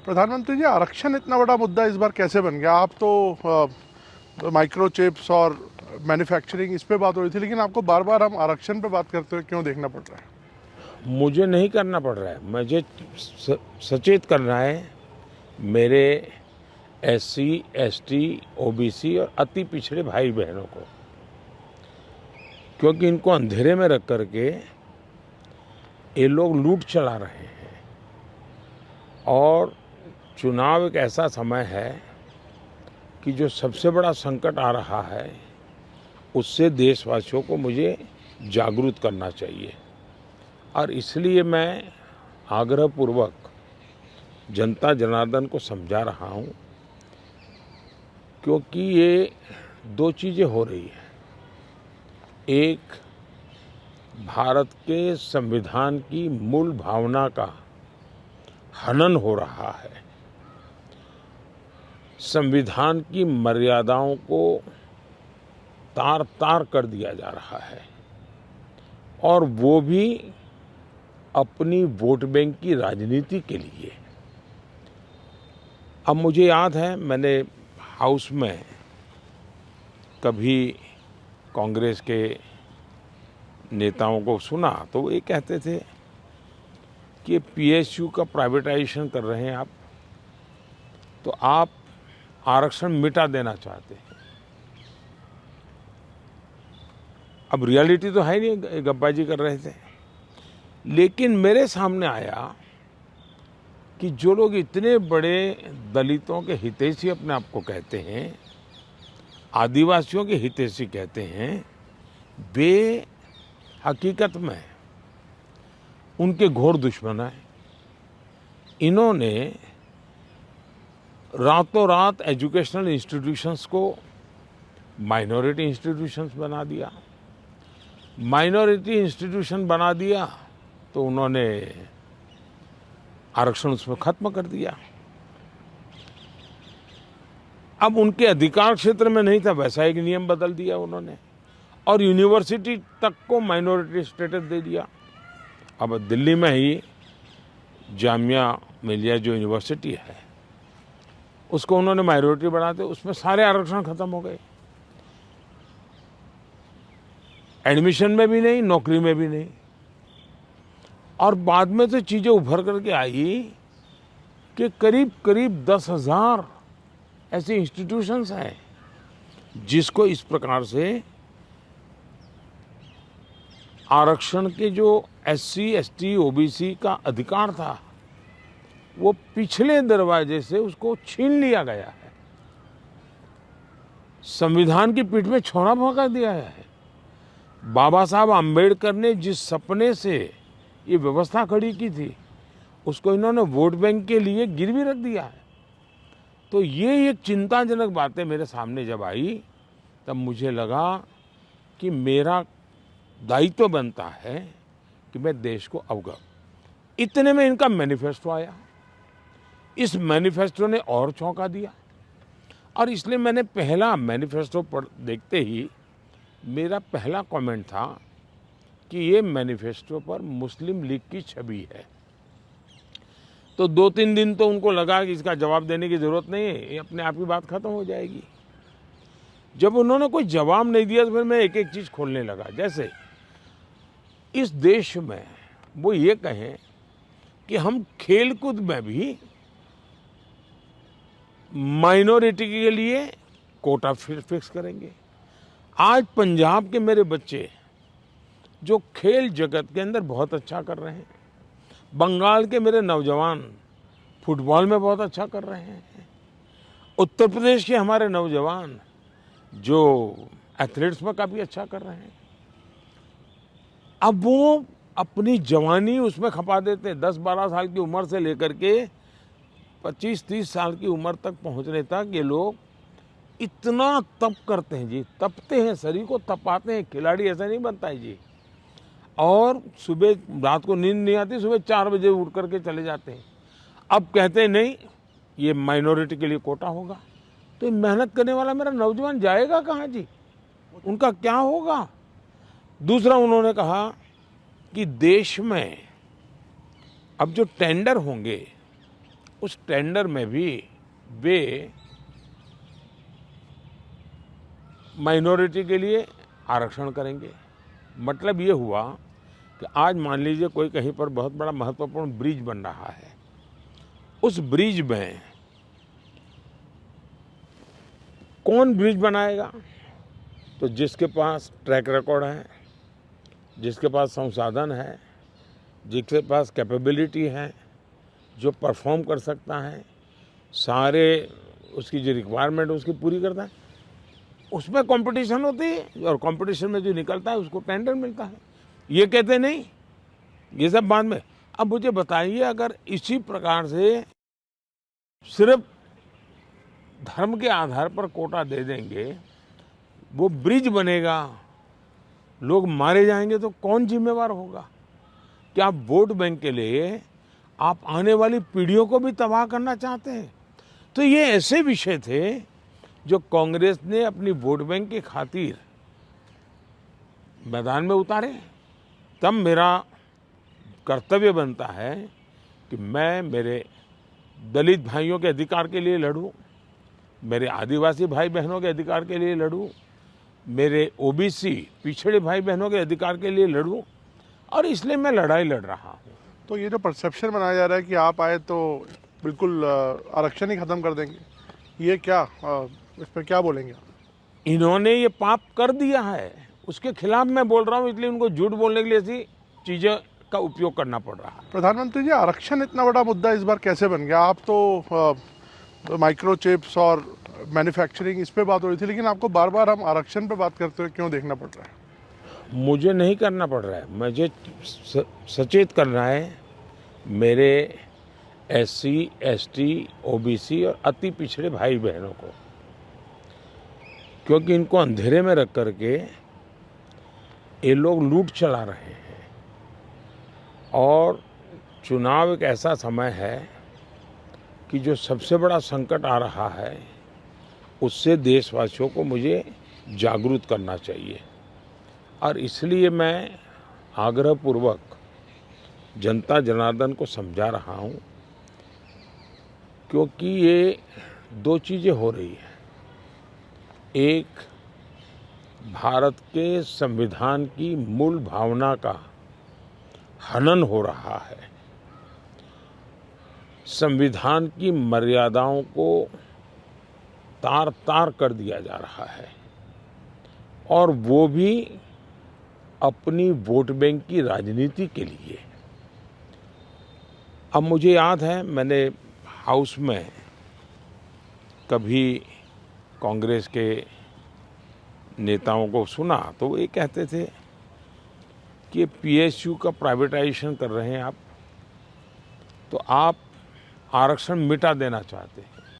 प्रधानमंत्री जी, आरक्षण इतना बड़ा मुद्दा इस बार कैसे बन गया? आप तो माइक्रो चिप्स और मैन्युफैक्चरिंग इस पे बात हो रही थी, लेकिन आपको बार बार हम आरक्षण पे बात करते हुए क्यों देखना पड़ रहा है? मुझे नहीं करना पड़ रहा है, मुझे सचेत करना है मेरे एससी, एसटी, ओबीसी और अति पिछड़े भाई बहनों को, क्योंकि इनको अंधेरे में रख करके ये लोग लूट चला रहे हैं। और चुनाव एक ऐसा समय है कि जो सबसे बड़ा संकट आ रहा है उससे देशवासियों को मुझे जागरूक करना चाहिए। और इसलिए मैं आग्रहपूर्वक जनता जनार्दन को समझा रहा हूँ, क्योंकि ये दो चीज़ें हो रही हैं। एक, भारत के संविधान की मूल भावना का हनन हो रहा है, संविधान की मर्यादाओं को तार तार कर दिया जा रहा है, और वो भी अपनी वोट बैंक की राजनीति के लिए। अब मुझे याद है, मैंने हाउस में कभी कांग्रेस के नेताओं को सुना तो वो ये कहते थे कि पीएसयू का प्राइवेटाइजेशन कर रहे हैं आप, तो आप आरक्षण मिटा देना चाहते हैं। अब रियलिटी तो है नहीं, गप्पाजी कर रहे थे। लेकिन मेरे सामने आया कि जो लोग इतने बड़े दलितों के हितैषी अपने आप को कहते हैं, आदिवासियों के हितैषी कहते हैं, वे हकीकत में उनके घोर दुश्मन हैं। इन्होंने रातों रात एजुकेशनल इंस्टीट्यूशंस को माइनॉरिटी इंस्टीट्यूशंस बना दिया। माइनॉरिटी इंस्टीट्यूशन बना दिया तो उन्होंने आरक्षण उसमें खत्म कर दिया। अब उनके अधिकार क्षेत्र में नहीं था, वैसा एक नियम बदल दिया उन्होंने, और यूनिवर्सिटी तक को माइनॉरिटी स्टेटस दे दिया। अब दिल्ली में ही जामिया मिलिया जो यूनिवर्सिटी है, उसको उन्होंने माइनॉरिटी बनाते, उसमें सारे आरक्षण खत्म हो गए। एडमिशन में भी नहीं, नौकरी में भी नहीं। और बाद में तो चीज़ें उभर करके आई कि करीब करीब 10,000 ऐसे इंस्टीट्यूशंस हैं जिसको इस प्रकार से आरक्षण के जो एससी, एसटी, ओबीसी का अधिकार था वो पिछले दरवाजे से उसको छीन लिया गया है, संविधान की पीठ में छोरा भोंका दिया है। बाबा साहब आम्बेडकर ने जिस सपने से ये व्यवस्था खड़ी की थी उसको इन्होंने वोट बैंक के लिए गिरवी रख दिया है। तो ये एक चिंताजनक बातें मेरे सामने जब आई, तब मुझे लगा कि मेरा दायित्व बनता है कि मैं देश को अवगत। इतने में इनका मैनिफेस्टो आया। इस मैनिफेस्टो ने और चौंका दिया, और इसलिए मैंने पहला मैनिफेस्टो पढ़ देखते ही मेरा पहला कमेंट था कि ये मैनिफेस्टो पर मुस्लिम लीग की छवि है। तो 2-3 दिन तो उनको लगा कि इसका जवाब देने की ज़रूरत नहीं है, ये अपने आप ही बात खत्म हो जाएगी। जब उन्होंने कोई जवाब नहीं दिया तो फिर मैं एक एक चीज़ खोलने लगा। जैसे इस देश में वो ये कहें कि हम खेलकूद में भी माइनॉरिटी के लिए कोटा फिक्स करेंगे। आज पंजाब के मेरे बच्चे जो खेल जगत के अंदर बहुत अच्छा कर रहे हैं, बंगाल के मेरे नौजवान फुटबॉल में बहुत अच्छा कर रहे हैं, उत्तर प्रदेश के हमारे नौजवान जो एथलेट्स में काफ़ी अच्छा कर रहे हैं, अब वो अपनी जवानी उसमें खपा देते हैं। 10-12 साल की उम्र से लेकर के 25-30 साल की उम्र तक पहुंचने तक ये लोग इतना तप करते हैं जी, तपते हैं, शरीर को तपाते हैं। खिलाड़ी ऐसा नहीं बनता है जी। और सुबह रात को नींद नहीं आती, सुबह 4 बजे उठ करके चले जाते हैं। अब कहते हैं नहीं, ये माइनॉरिटी के लिए कोटा होगा, तो मेहनत करने वाला मेरा नौजवान जाएगा कहाँ जी? उनका क्या होगा? दूसरा उन्होंने कहा कि देश में अब जो टेंडर होंगे उस टेंडर में भी वे माइनॉरिटी के लिए आरक्षण करेंगे। मतलब ये हुआ कि आज मान लीजिए कोई कहीं पर बहुत बड़ा महत्वपूर्ण ब्रिज बन रहा है, उस ब्रिज में कौन ब्रिज बनाएगा? तो जिसके पास ट्रैक रिकॉर्ड है, जिसके पास संसाधन है, जिसके पास कैपेबिलिटी है, जो परफॉर्म कर सकता है, सारे उसकी जो रिक्वायरमेंट है उसकी पूरी करता है, उसमें कंपटीशन होती है और कंपटीशन में जो निकलता है उसको टेंडर मिलता है। ये कहते नहीं, ये सब बाद में। अब मुझे बताइए, अगर इसी प्रकार से सिर्फ धर्म के आधार पर कोटा दे देंगे, वो ब्रिज बनेगा, लोग मारे जाएंगे, तो कौन जिम्मेवार होगा? क्या आप वोट बैंक के लिए आप आने वाली पीढ़ियों को भी तबाह करना चाहते हैं? तो ये ऐसे विषय थे जो कांग्रेस ने अपनी वोट बैंक की खातिर मैदान में उतारे। तब मेरा कर्तव्य बनता है कि मैं मेरे दलित भाइयों के अधिकार के लिए लड़ूं, मेरे आदिवासी भाई बहनों के अधिकार के लिए लड़ूं, मेरे ओबीसी पिछड़े भाई बहनों के अधिकार के लिए लड़ूं, और इसलिए मैं लड़ाई लड़ रहा हूं। तो ये जो परसेप्शन बनाया जा रहा है कि आप आए तो बिल्कुल आरक्षण ही खत्म कर देंगे, ये क्या, इस पर क्या बोलेंगे? इन्होंने ये पाप कर दिया है, उसके खिलाफ मैं बोल रहा हूं, इसलिए उनको झूठ बोलने के लिए ऐसी चीजें का उपयोग करना पड़ रहा है। प्रधानमंत्री जी, आरक्षण इतना बड़ा मुद्दा इस बार कैसे बन गया? आप तो माइक्रो चिप्स और मैन्युफैक्चरिंग इस पे बात हो रही थी, लेकिन आपको बार बार हम आरक्षण पे बात करते हुए क्यों देखना पड़ रहा है? मुझे नहीं करना पड़ रहा है, मुझे सचेत करना है मेरे एससी, एसटी, ओबीसी और अति पिछड़े भाई बहनों को, क्योंकि इनको अंधेरे में रख करके ये लोग लूट चला रहे हैं। और चुनाव एक ऐसा समय है कि जो सबसे बड़ा संकट आ रहा है, उससे देशवासियों को मुझे जागरूक करना चाहिए। और इसलिए मैं आग्रहपूर्वक जनता जनार्दन को समझा रहा हूँ, क्योंकि ये दो चीज़ें हो रही हैं। एक, भारत के संविधान की मूल भावना का हनन हो रहा है, संविधान की मर्यादाओं को तार तार कर दिया जा रहा है, और वो भी अपनी वोट बैंक की राजनीति के लिए। अब मुझे याद है, मैंने हाउस में कभी कांग्रेस के नेताओं को सुना तो वो ये कहते थे कि पीएसयू का प्राइवेटाइजेशन कर रहे हैं आप, तो आप आरक्षण मिटा देना चाहते हैं।